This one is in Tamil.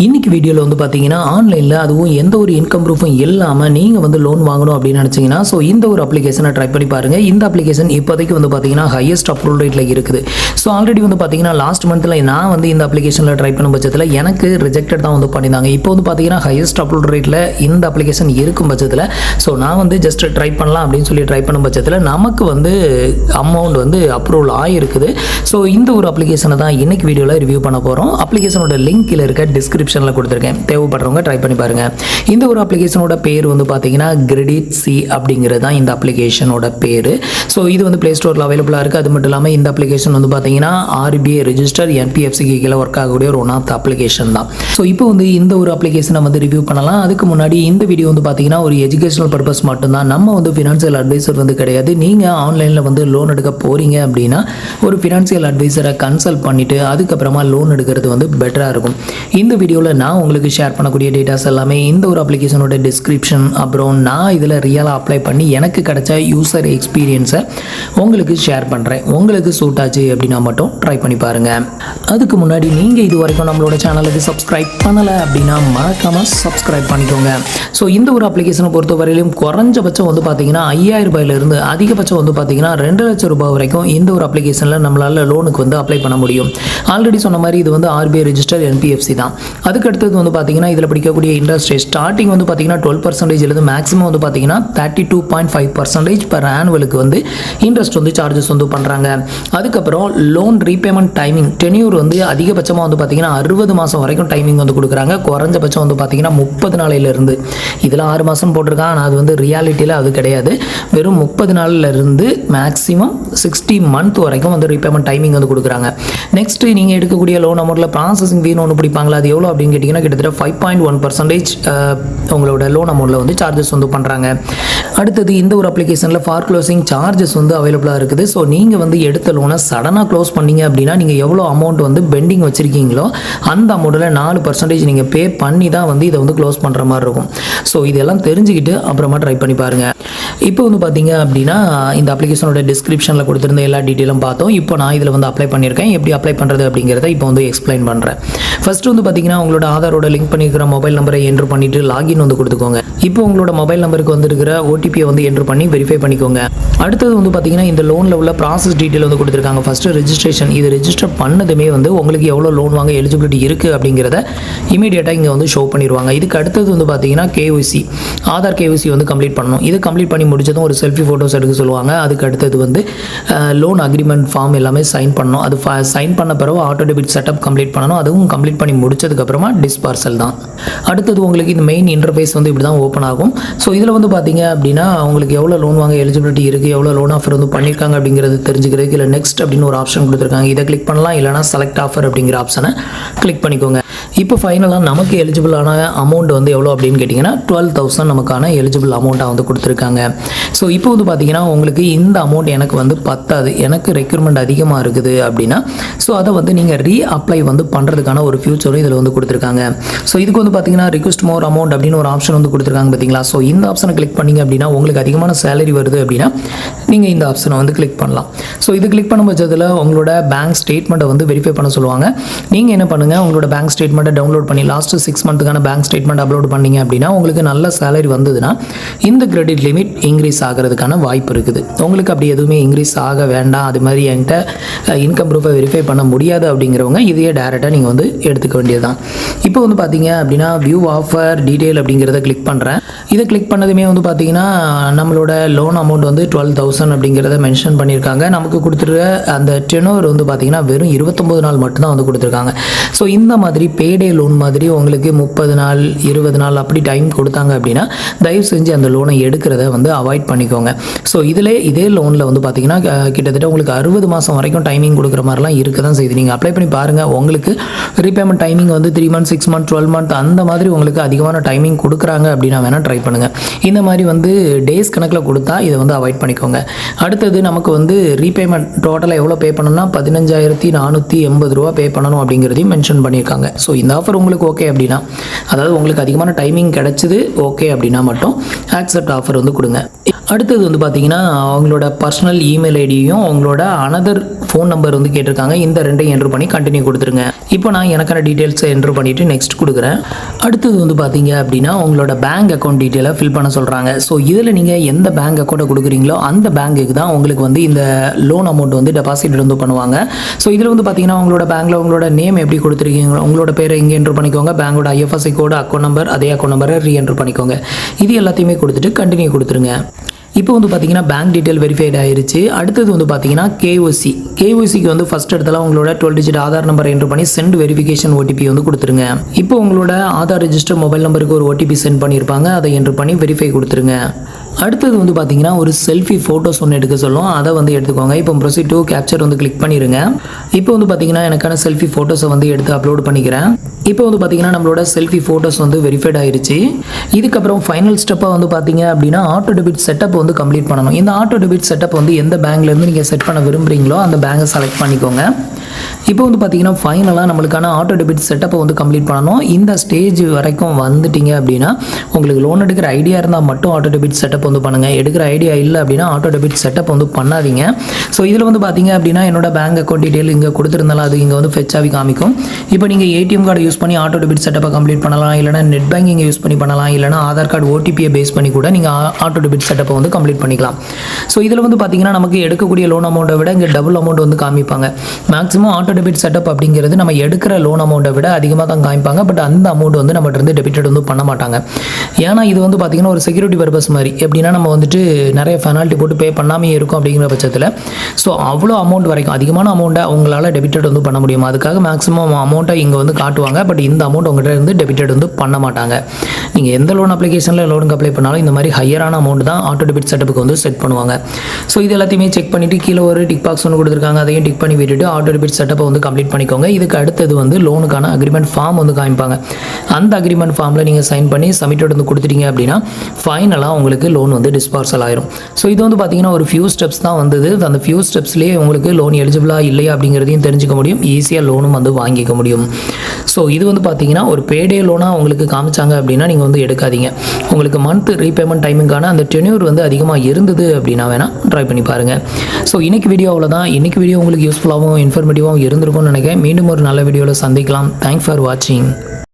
இன்னைக்கு வீடியோவில் வந்து பார்த்தீங்கன்னா ஆன்லைனில் அதுவும் எந்த ஒரு இன்கம் ப்ரூஃபும் இல்லாமல் நீங்கள் வந்து லோன் வாங்கணும் அப்படின்னு நினச்சிங்கன்னா ஸோ இந்த ஒரு அப்ளிகேஷனை ட்ரை பண்ணி பாருங்கள். இந்த அப்ளிகேஷன் இப்போதைக்கு வந்து பார்த்தீங்கன்னா ஹையஸ்ட் அப்ரூவல் ரேட்டில் இருக்குது. ஸோ ஆல்ரெடி வந்து பார்த்தீங்கன்னா லாஸ்ட் மந்த்தில் நான் வந்து இந்த அப்ளிகேஷனில் ட்ரை பண்ணும் பட்சத்தில் எனக்கு ரிஜெக்டட் தான் வந்து பண்ணியிருந்தாங்க. இப்போ வந்து பார்த்தீங்கன்னா ஹையஸ்ட் அப்ரூவல் ரேட்டில் இந்த அப்ளிகேஷன் இருக்கும் பட்சத்தில் ஸோ நான் வந்து ஜஸ்ட் ட்ரை பண்ணலாம் அப்படின்னு சொல்லி ட்ரை பண்ணும் பட்சத்தில் நமக்கு வந்து அமௌண்ட் வந்து அப்ரூவல் ஆகிருக்குது. ஸோ இந்த ஒரு அப்ளிகேஷனை தான் இன்னைக்கு வீடியோவில் ரிவ்யூ பண்ண போகிறோம். அப்ளிகேஷனோட லிங்க் கீழே இருக்க டிஸ்கிரிப்ஷனில் கொடுத்துருக்கேன், தேவைப்படுறவங்க ட்ரை பண்ணி பாருங்கள். இந்த ஒரு அப்ளிகேஷனோட பேர் வந்து பார்த்தீங்கன்னா கிரெடிட் சி அப்படிங்கிறது தான் இந்த அப்ளிகேஷனோட பேர். ஸோ இது வந்து ப்ளே ஸ்டோரில் அவைலபிளாக இருக்குது. அது மட்டும் இல்லாமல் இந்த அப்ளிகேஷன் வந்து பார்த்தீங்கன்னா RBI ரெஜிஸ்டர் NPFCக்கு கீழே ஒர்க் ஆகக்கூடிய ஒரு ஒன் ஆஃப் த அப்ளிகேஷன் தான். ஸோ இப்போ வந்து இந்த ஒரு அப்ளிகேஷனை வந்து ரிவ்யூ பண்ணலாம். அதுக்கு முன்னாடி இந்த வீடியோ வந்து பார்த்தீங்கன்னா ஒரு எஜுகேஷனல் பர்பஸ் மட்டும்தான். நம்ம வந்து ஃபினான்ஷியல் அட்வைசர் வந்து கிடையாது. நீங்கள் ஆன்லைனில் வந்து லோன் எடுக்க போகிறீங்க அப்படின்னா ஒரு ஃபினான்ஷியல் அட்வைசரை கன்சல்ட் பண்ணிவிட்டு அதுக்கப்புறமா லோன் எடுக்கிறது வந்து பெட்டராக இருக்கும். இந்த வீடியோவில் நான் உங்களுக்கு ஷேர் பண்ணக்கூடிய டேட்டாஸ் எல்லாமே இந்த ஒரு அப்ளிகேஷனோட டிஸ்கிரிப்ஷன், அப்புறம் நான் இதில் ரியலாக அப்ளை பண்ணி எனக்கு கிடைச்ச யூசர் எக்ஸ்பீரியன்ஸை உங்களுக்கு ஷேர் பண்ணுறேன். உங்களுக்கு சூட் ஆச்சு அப்படின்னா மட்டும் ட்ரை பண்ணி பாருங்கள். அதுக்கு முன்னாடி நீங்கள் இது வரைக்கும் நம்மளோட சேனலுக்கு சப்ஸ்கிரைப் பண்ணலை அப்படின்னா மறக்காமல் சப்ஸ்கிரைப் பண்ணிக்கோங்க. ஸோ இந்த ஒரு அப்ளிகேஷனை பொறுத்த வரையிலும் குறைஞ்சபட்சம் வந்து பார்த்தீங்கன்னா 5000 ரூபாயிலிருந்து அதிகபட்சம் வந்து பார்த்தீங்கன்னா 2 லட்சம் ரூபாய் வரைக்கும் இந்த ஒரு அப்ளிகேஷனில் நம்மளால் லோனுக்கு வந்து அப்ளை பண்ண முடியும். ஆல்ரெடி சொன்ன மாதிரி இது வந்து RBI ரெஜிஸ்டர் NPFC தான். அதுக்கு அடுத்தது வந்து பார்த்தீங்கன்னா இதில் பிடிக்கக்கூடிய இன்ட்ரெஸ்ட் ரேட் ஸ்டார்டிங் வந்து பார்த்தீங்கன்னா 12% இருந்து மேக்ஸிமம் வந்து பார்த்தீங்கன்னா 32.5% per ஆனுவலுக்கு வந்து இன்ட்ரெஸ்ட் வந்து சார்ஜஸ் வந்து பண்ணுறாங்க. அதுக்கப்புறம் லோன் ரீபேமெண்ட் டைமிங் டென்யூர் வந்து அதிகபட்சமாக வந்து பார்த்தீங்கன்னா 60 மாதம் வரைக்கும் டைமிங் வந்து கொடுக்குறாங்க. குறைஞ்சபட்சம் வந்து பார்த்தீங்கன்னா 30 நாளிலிருந்து, இதில் 6 மாதம் போட்டிருக்காங்க, ஆனால் அது வந்து ரியாலிட்டியில் அது கிடையாது. வெறும் 30 நாளிலிருந்து மேக்ஸிமம் 60 மந்த் வரைக்கும் வந்து ரீபேமெண்ட் டைமிங் வந்து கொடுக்குறாங்க. நெக்ஸ்ட் நீங்கள் எடுக்கக்கூடிய லோன் அமௌண்ட்டில் ப்ராசஸிங் ஃபீன்னு ஒன்று பிடிப்பாங்களா, அது எவ்வளோ அப்படின்னு கேட்டிங்கன்னா கிட்டத்தட்ட 5.1% உங்களோட லோன் அமௌண்ட்டில் வந்து சார்ஜஸ் வந்து பண்ணுறாங்க. அடுத்தது இந்த ஒரு அப்ளிகேஷனில் ஃபார் க்ளோசிங் சார்ஜஸ் வந்து அவைலபிளாக இருக்குது. ஸோ நீங்கள் வந்து எடுத்த லோனை சடனாக க்ளோஸ் பண்ணீங்க அப்படின்னா நீங்கள் எவ்வளோ அமௌண்ட் வந்து பெண்டிங் வச்சுருக்கீங்களோ அந்த அமௌண்ட்டில் 4% நீங்கள் பே பண்ணி தான் வந்து இதை வந்து க்ளோஸ் பண்ணுற மாதிரி இருக்கும். ஸோ இதெல்லாம் தெரிஞ்சுக்கிட்டு அப்புறமா ட்ரை பண்ணி பாருங்கள். இப்போ வந்து பார்த்தீங்க அப்படின்னா இந்த அப்ளிகேஷனோட டிஸ்கிரிப்ஷனில் கொடுத்துருந்த எல்லா டீட்டெயிலும் பார்த்தோம். இப்போ நான் இதில் வந்து அப்ளை பண்ணியிருக்கேன். எப்படி அப்ளை பண்ணுறது அப்படிங்கிறத இப்போ வந்து எக்ஸ்பிளைன் பண்ணுறேன். ஃபஸ்ட்டு வந்து பார்த்தீங்கன்னா உங்களோட ஆதாரோட லிங்க் பண்ணியிருக்கிற மொபைல் நம்பரை என்ட்ரு பண்ணிவிட்டு லாகின் வந்து கொடுத்துக்கோங்க. இப்போ உங்களோட மொபைல் நம்பருக்கு வந்துருக்கிற OTPயை வந்து என்ட்ரு பண்ணி வெரிஃபை பண்ணிக்கோங்க. அடுத்தது வந்து பார்த்தீங்கன்னா இந்த லோனில் உள்ள ப்ராசஸ் டீட்டெயில் வந்து கொடுத்துருக்காங்க. ஃபஸ்ட்டு ரெஜிஸ்ட்ரேஷன், இது ரெஜிஸ்டர் பண்ணதுமே வந்து உங்களுக்கு எவ்வளோ லோன் வாங்க எலிஜிபிலிட்டி இருக்குது அப்படிங்கிறத இமீடியட்டாக இங்கே வந்து ஷோ பண்ணிடுவாங்க. இதுக்கு அடுத்தது வந்து பார்த்தீங்கன்னா KYC, ஆதார் KYC வந்து கம்ப்ளீட் பண்ணணும். இது கம்ப்ளீட் பண்ணி முடிச்சதும் ஒரு செல்ஃபி ஃபோட்டோஸ் எடுக்க சொல்லுவாங்க. அதுக்கு அடுத்தது வந்து லோன் அக்ரிமெண்ட் ஃபார்ம் எல்லாமே சைன் பண்ணணும். அது சைன் பண்ண பிறகு ஆட்டோ டெபிட் செட்டப் கம்ப்ளீட் பண்ணணும். அதுவும் கம்ப்ளீட் பண்ணி முடிச்சதுக்கப்புறமா டிஸ்பார்சல் தான். அடுத்தது உங்களுக்கு இந்த மெயின் இன்டர்ஃபேஸ் வந்து இப்படி தான் ஓப்பன் ஆகும். ஸோ இதில் வந்து பார்த்தீங்க அப்படின்னா உங்களுக்கு எவ்வளோ லோன் வாங்க எலிஜிபிலிட்டி இருக்குது, எவ்வளோ லோன் ஆஃபர் வந்து பண்ணியிருக்காங்க அப்படிங்கிறது தெரிஞ்சுக்கிறதுக்கு இல்லை நெக்ஸ்ட் அப்படின்னு ஒரு ஆப்ஷன் கொடுத்துருக்காங்க. இதை கிளிக் பண்ணலாம், இல்லைனா செலக்ட் ஆஃபர் அப்படிங்கிற ஆப்ஷனை கிளிக் பண்ணிக்கோங்க. இப்போ ஃபைனலாக நமக்கு எலிஜிபிளான அமௌண்ட் வந்து எவ்வளோ அப்படின்னு கேட்டிங்கன்னா 12,000 நமக்கான எலிஜிபிள் அமௌண்ட்டாக வந்து கொடுத்துருக்காங்க. ஸோ இப்போ வந்து பார்த்தீங்கன்னா உங்களுக்கு இந்த அமௌண்ட் எனக்கு வந்து பத்தாது, எனக்கு ரெக்யூர்மெண்ட் அதிகமாக இருக்குது அப்படின்னா ஸோ அதை வந்து நீங்கள் அப்ளை வந்து பண்ணுறதுக்கான ஒரு ஃபியூச்சரும் இதில் வந்து கொடுத்துருக்காங்க. ஸோ இதுக்கு வந்து பார்த்தீங்கன்னா ரிக்வெஸ்ட் மோர் அமௌண்ட் அப்படின்னு ஒரு ஆப்ஷன் வந்து கொடுத்துருக்காங்க பார்த்தீங்களா. ஸோ இந்த ஆப்ஷனை கிளிக் பண்ணிங்க அப்படின்னா உங்களுக்கு அதிகமான சேலரி வருது அப்படின்னா நீங்கள் இந்த ஆப்ஷனை வந்து கிளிக் பண்ணலாம். ஸோ இது கிளிக் பண்ணும் பட்சத்தில் உங்களோட பேங்க் ஸ்டேட்மெண்ட்டை வந்து வெரிஃபை பண்ண சொல்லுவாங்க. நீங்கள் என்ன பண்ணுங்கள், உங்களோட பேங்க் ஸ்டேட்மெண்ட்டை டவுன்லோட் பண்ணி லாஸ்ட் 6 மந்த்துக்கான பேங்க் ஸ்டேட்மெண்ட் அப்லோட் பண்ணீங்க அப்படின்னா உங்களுக்கு நல்ல சேலரி வந்ததுன்னா இந்த கிரெடிட் லிமிட் இன்க்ரீஸ் ஆகிறதுக்கான வாய்ப்பு இருக்குது. உங்களுக்கு அப்படி எதுவுமே இன்க்ரீஸ் ஆக வேண்டாம், அது மாதிரி என்கிட்ட இன்கம் ப்ரூஃபை வெரிஃபை பண்ண முடியாது அப்படிங்கிறவங்க இதையே டேரெக்டாக நீங்கள் வந்து எடுத்துக்க வேண்டியது தான். இப்போ வந்து பார்த்தீங்க அப்படின்னா வியூ ஆஃபர் டீட்டெயில் அப்படிங்கிறத கிளிக் பண்ணுறேன். இதை கிளிக் பண்ணதுமே வந்து பார்த்தீங்கன்னா நம்மளோட லோன் அமௌண்ட் வந்து 12,000 அப்படிங்கிறத மென்ஷன் பண்ணியிருக்காங்க. நமக்கு கொடுத்துருக்க அந்த டெனோர் வந்து பார்த்தீங்கன்னா வெறும் 29 நாள் மட்டும்தான் வந்து கொடுத்துருக்காங்க. ஸோ இந்த மாதிரி பேடே லோன் மாதிரி உங்களுக்கு 30 நாள் 20 நாள் அப்படி டைம் கொடுத்தாங்க அப்படின்னா தயவு செஞ்சு அந்த லோனை எடுக்கிறத வந்து அவாய்ட் பண்ணிக்கோங்க. ஸோ இதே லோனில் வந்து பார்த்தீங்கன்னா கிட்டத்தட்ட உங்களுக்கு 60 மாதம் வரைக்கும் டைமிங் கொடுக்குற மாதிரிலாம் இருக்க தான் செய்யுது. நீங்கள் அப்ளை பண்ணி பாருங்கள். உங்களுக்கு ரீபேமெண்ட் டைமிங் வந்து 3 months 6 months 12 months அந்த மாதிரி உங்களுக்கு அதிகமான டைமிங் கொடுக்குறாங்க அப்படின்னா வேணால் ட்ரை பண்ணுங்கள். இந்த மாதிரி வந்து டேஸ் கணக்கில் கொடுத்தா இதை வந்து அவாய்ட் பண்ணிக்கோங்க. அடுத்தது நமக்கு வந்து ரீபேமெண்ட் டோட்டலாக எவ்வளோ பே பண்ணணும்னா 15,480 ரூபா பே பண்ணணும் அப்படிங்கிறதையும் மென்ஷன் பண்ணியிருக்காங்க. ஸோ இந்த ஆஃபர் உங்களுக்கு ஓகே அப்படின்னா, அதாவது உங்களுக்கு அதிகமான டைமிங் கிடச்சிது ஓகே அப்படின்னா மட்டும் ஆக்செப்ட் ஆஃபர் வந்து கொடுங்க. அடுத்தது வந்து பார்த்தீங்கன்னா அவங்களோட பர்சனல் இமெயில் ஐடியையும் உங்களோட அனதர் ஃபோன் நம்பர் வந்து கேட்டிருக்காங்க. இந்த ரெண்டையும் என்ட்ரு பண்ணி கண்டினியூ கொடுத்துருங்க. இப்போ நான் எனக்கான டீட்டெயில்ஸை என்ட்ரு பண்ணிவிட்டு நெக்ஸ்ட் கொடுக்குறேன். அடுத்தது வந்து பார்த்தீங்க அப்படின்னா உங்களோட பேங்க் அக்கௌண்ட் டீட்டெயிலை ஃபில் பண்ண சொல்கிறாங்க. ஸோ இதில் நீங்கள் எந்த பேங்க் அக்கௌண்ட்டை கொடுக்குறீங்களோ அந்த பேங்க்குக்கு தான் உங்களுக்கு வந்து இந்த லோன் அமௌண்ட் வந்து டெபாசிட் வந்து பண்ணுவாங்க. ஸோ இதில் வந்து பார்த்தீங்கன்னா உங்களோட பேங்க்கில் உங்களோட நேம் எப்படி கொடுத்துருக்கீங்களோ உங்களோட பேரை இங்கே என்ட்ரு பண்ணிக்கோங்க. பேங்கோட IFSC கோடு, அக்கௌண்ட் நம்பர், அதே அக்கௌண்ட் நம்பரை ரீஎன்ட்ரு பண்ணிக்கோங்க. இது எல்லாத்தையுமே கொடுத்துட்டு கண்டினியூ கொடுத்துருங்க. இப்போ வந்து பார்த்தீங்கன்னா பேங்க் டீட்டெயில் வெரிஃபைட் ஆயிருச்சு. அடுத்தது வந்து பார்த்தீங்கன்னா கேஒய்சிக்கு வந்து ஃபர்ஸ்ட் இடத்துல உங்களோட 12 டிஜிட் ஆதார் நம்பர் என்ட்ரு பண்ணி சென்ட் வெரிஃபிகேஷன் OTP வந்து கொடுத்துருங்க. இப்போ உங்களோட ஆதார் ரெஜிஸ்டர் மொபைல் நம்பருக்கு ஒரு OTP சென்ட் பண்ணியிருப்பாங்க. அதை என்ட்ரு பண்ணி வெரிஃபை கொடுத்துருங்க. அடுத்தது வந்து பார்த்தீங்கன்னா ஒரு செல்ஃபி ஃபோட்டோஸ் ஒன்று எடுக்க சொல்லும். அதை வந்து எடுத்துக்கோங்க. இப்போ ப்ரொசீட் டு கேப்சர் வந்து கிளிக் பண்ணிடுங்க. இப்போ வந்து பார்த்தீங்கன்னா எனக்கான செல்ஃபி ஃபோட்டோஸை வந்து எடுத்து அப்லோட் பண்ணிக்கிறேன். இப்போ வந்து பார்த்தீங்கன்னா நம்மளோட செல்ஃபி ஃபோட்டோஸ் வந்து வெரிஃபைட் ஆயிருச்சு. இதுக்கப்புறம் ஃபைனல் ஸ்டெப்பாக வந்து பார்த்தீங்க அப்படின்னா ஆட்டோ டெபிட் செட்டப் வந்து கம்ப்ளீட் பண்ணணும். இந்த ஆட்டோ டெபிட் செட்டப் வந்து எந்த பேங்க்லேருந்து நீங்கள் செட் பண்ண விரும்புகிறீங்களோ அந்த பேங்கை செலக்ட் பண்ணிக்கோங்க. இப்போ வந்து பார்த்தீங்கன்னா ஃபைனலாக நம்மளுக்கான ஆட்டோ டெபிட் செட்டப்பை வந்து கம்ப்ளீட் பண்ணணும். இந்த ஸ்டேஜ் வரைக்கும் வந்துட்டீங்க அப்படின்னா உங்களுக்கு லோன் எடுக்கிற ஐடியா இருந்தால் மட்டும் ஆட்டோ டெபிட் செட்டப் வந்து பண்ணுங்கள். எடுக்கிற ஐடியா இல்லை அப்படின்னா ஆட்டோ டெபிட் செட்டப் வந்து பண்ணாதீங்க. ஸோ இதில் வந்து பார்த்தீங்க அப்படின்னா என்னோட பேங்க் அக்கௌண்ட் டீட்டெயில் இங்கே கொடுத்துருந்தாலும் அது இங்கே வந்து ஃபெச் ஆகி காமிக்கும். இப்போ நீங்கள் ATM கார்டை யூஸ் பண்ணி ஆட்டோ டெபிட் செட்டப்பை கம்ப்ளீட் பண்ணலாம். இல்லைனா நெட் பேங்கிங்கை யூஸ் பண்ணி பண்ணலாம். இல்லைனா ஆதார் கார்டு OTPயை பேஸ் பண்ணி கூட நீங்கள் ஆட்டோ டெபிட் செட்டப்பை வந்து கம்ப்ளீட் பண்ணிக்கலாம். ஸோ இதில் வந்து பார்த்தீங்கன்னா நமக்கு எடுக்கக்கூடிய லோன் அமௌண்ட்டை விட இங்கே டபுள் அமௌண்ட் வந்து காமிப்பாங்க. மேக்ஸிமம் ஆட்டோ டெபிட் செட்டப் அப்படிங்கிறது நம்ம எடுக்கிற லோன் அமௌண்ட்டை விட அதிகமாக தான் காமிப்பாங்க. பட் அந்த அமௌண்ட் வந்து நம்மகிட்ட இருந்து டெபிட்டட் வந்து பண்ண மாட்டாங்க. ஏன்னா இது வந்து பார்த்தீங்கன்னா ஒரு செக்யூரிட்டி பர்பஸ் மாதிரி. எப்படின்னா நம்ம வந்துட்டு நிறைய பெனால்ட்டி போட்டு பே பண்ணாமே இருக்கும் அப்படிங்கிற பட்சத்தில் ஸோ அவ்வளோ அமௌண்ட் வரைக்கும் அதிகமான அமௌண்ட்டை அவங்களால டெபிட்டட் வந்து பண்ண முடியும். அதுக்காக மேக்ஸிமம் அமௌண்ட்டை இங்கே வந்து காட்டுவாங்க. பட் இந்த அமௌண்ட் உங்கள்கிட்ட இருந்து டெபிட்டட் வந்து பண்ண மாட்டாங்க. நீங்கள் எந்த லோன் அப்ளிகேஷனில் லோனுக்கு அப்ளை பண்ணாலும் இந்த மாதிரி ஹையரான அமௌண்ட் தான் ஆட்டோ டெபிட் செட்டப்புக்கு வந்து செட் பண்ணுவாங்க. ஸோ இது எல்லாத்தையுமே செக் பண்ணிவிட்டு கீழே ஒரு டிக் பாக்ஸ் ஒன்று கொடுத்துருக்காங்க. அதையும் டிக் பண்ணி விட்டுட்டு ஆட்டோ டெபிட் செட்டப்பை வந்து கம்ப்ளீட் பண்ணிக்கோங்க. இதுக்கு அடுத்தது வந்து லோனுக்கான அக்ரிமெண்ட் ஃபார்ம் வந்து காமிப்பாங்க. அந்த அக்ரிமெண்ட் ஃபார்மில் நீங்கள் சைன் பண்ணி சப்மிட்டட் வந்து கொடுத்துட்டீங்க அப்படின்னா ஃபைனலாக உங்களுக்கு லோன் வந்து டிஸ்பார்சல் ஆயிரும். ஸோ இது வந்து பார்த்தீங்கன்னா ஒரு ஃபியூ ஸ்டெப்ஸ் தான் வந்தது. அந்த ஃபியூ ஸ்டெப்ஸ்லேயே உங்களுக்கு லோன் எலிஜிபிளாக இல்லையா அப்படிங்கிறதையும் தெரிஞ்சுக்க முடியும். ஈஸியாக லோனும் வந்து வாங்கிக்க முடியும். ஸோ இது வந்து பார்த்தீங்கன்னா ஒரு பேடே லோனாக உங்களுக்கு காமிச்சாங்க அப்படின்னா நீங்கள் வந்து எடுக்காதீங்க. உங்களுக்கு மந்த் ரீபேமெண்ட் டைமிங்கான அந்த டென்யூர் வந்து அதிகமாக இருந்தது அப்படின்னா வேணால் ட்ரை பண்ணி பாருங்கள். ஸோ இன்றைக்கி வீடியோ அவ்வளோதான். இன்றைக்கி வீடியோ உங்களுக்கு யூஸ்ஃபுல்லாகவும் இன்ஃபர்மேட்டிவாகவும் இருந்திருக்கும்னு நினைக்கிறேன். மீண்டும் ஒரு நல்ல வீடியோவில் சந்திக்கலாம். தேங்க்ஸ் ஃபார் வாட்சிங்.